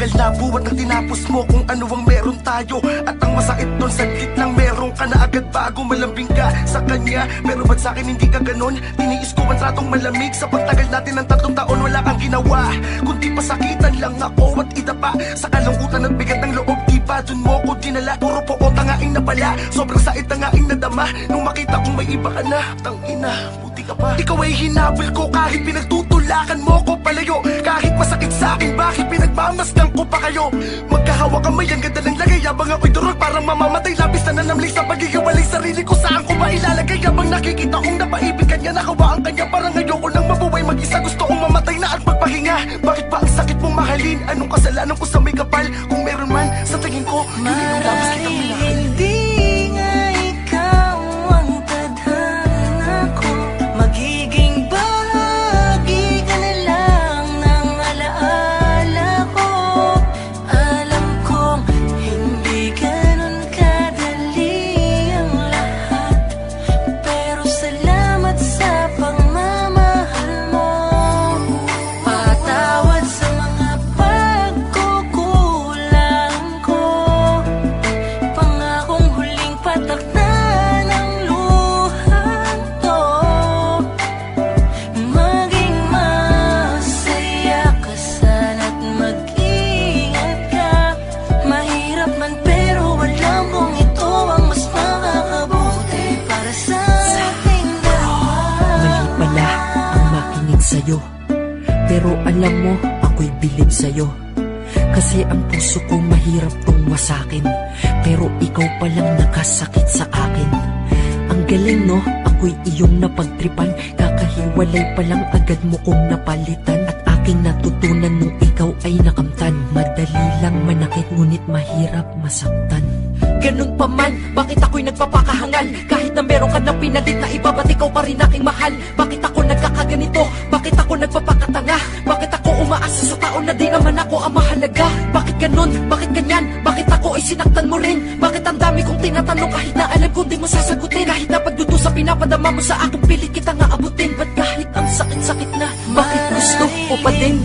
Matagal na buwat ang tinapos mo kung ano ang meron tayo. At ang masakit doon, saglit lang meron ka na agad bago malambing ka sa kanya. Pero ba't sa'kin hindi ka ganon? Tiniis ko ang tratong malamig sa pagtagal natin ng 3 taon. Wala kang ginawa, kundi pasakitan lang ako at idapa sa kalungkutan at bigat ng loob. Di ba dun mo ko dinala? Puro po o tangaing na pala, sobrang sait tangaing nadama nung makita kong may iba ka na. Tangina, buti ka pa. Ikaw ay hinabol ko kahit pinagtutulakan mo ko palayo. Kahit masakit sa akin, bakit pinagmamasdan ko pa kayo? Magkahawa kamay, ang ganda ng lagay. Habang ako'y durog, parang mamamatay. Labis na nanamli sa pagigawalay. Sarili ko saan ko ba ilalagay? Habang nakikita kong napaibig kanya, nakawaan kanya. Parang ayoko nang mabuhay mag-isa, gusto kong mamatay na at magpahinga. Bakit ba ang sakit mong mahalin? Anong kasalanan ko sa may kapal? Kung meron man, sa tingin ko, yun yung labas kitang minahal. Pero alam mo, ako'y bilib sa'yo. Kasi ang puso ko mahirap tong wasakin. Pero ikaw palang nakasakit sa akin. Ang galing no, ako'y iyong napagtripan. Kakahiwalay palang agad mo kong napalitan. At aking natutunan nung ikaw ay nakamtan. Madali lang manakit ngunit mahirap masaktan. Ganun pa man, bakit ako'y nagpapakahangal? Kahit na meron ka na pinalit na iba, ba't ikaw pa rin aking mahal? Bakit ako nagkakaganito? Bakit ako nagpapakatanga? Bakit ako umaasa sa tao na di naman ako ang mahalaga? Bakit ganun? Bakit ganyan? Bakit ako ay sinaktan mo rin? Bakit ang dami kong tinatanong kahit na alam kong di mo sasagutin? Kahit na pagdudusa pinapadama mo sa akin, pilit kita nga abutin. Ba't kahit ang sakit-sakit na, bakit gusto ko pa din?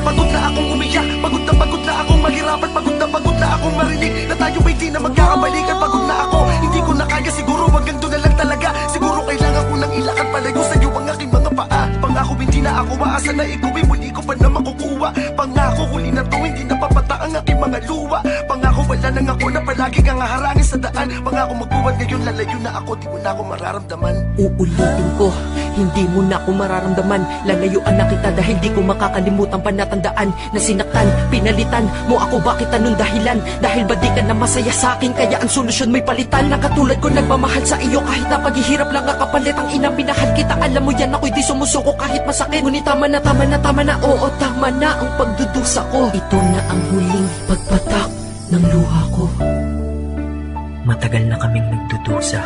Pagod na akong umiyak, pagod na akong maghirapan, pagod na akong marinig na tayo ay di na magkakabalikan. Pagod na ako, hindi ko na kaya, siguro hanggang doon na lang talaga. Siguro kailangan ko nang ilakad palayo sa'yo ang aking mga paa. Pangako hindi na ako maasa na ikaw ay muli ko pa na makukuha. Pangako huli na to, hindi na papata ang aking mga luwa. Pangako wala nang ako na palagi kang haharangin sa daan. Pangako magbuwad ngayon, lalayo na ako, di mo na ako mararamdaman. Uulitin ko, hindi mo na ako mararamdaman. Lalayuan na kita dahil di ko makakalimutan panatandaan na sinaktan, pinalitan mo ako. Bakit anong dahilan? Dahil ba di ka na masaya sa akin? Kaya ang solusyon may palitan. Na katulad ko nagmamahal sa iyo kahit na paghihirap lang ang kapalit. Ang inang pinahal kita, alam mo yan, ako'y di sumusuko kahit masakit. Ngunit tama na, oo tama na ang pagdudusa ko. Ito na ang huling pagpatak ng luha ko. Matagal na kaming nagdudusa.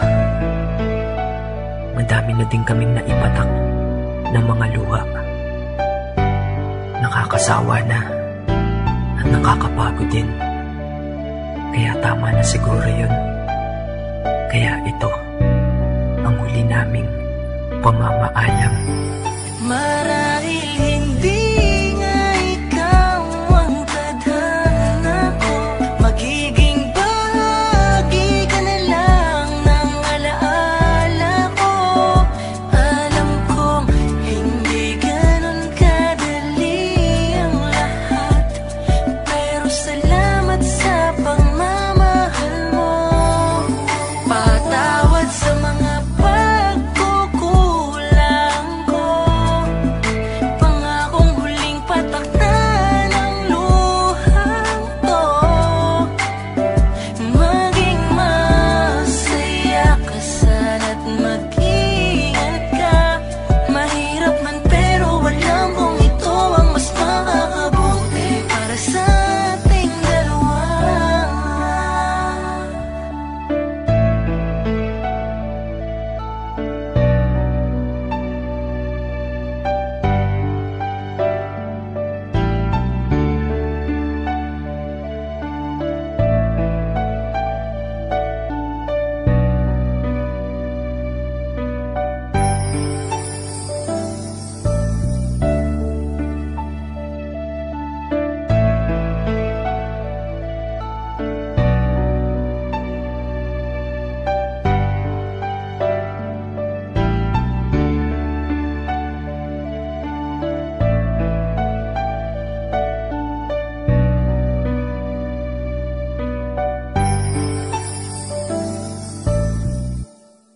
Madami na din kaming naipatak ng mga luha. Nakakasawa na at nakakapagod din. Kaya tama na siguro yun. Kaya ito ang huli naming pamamaalam.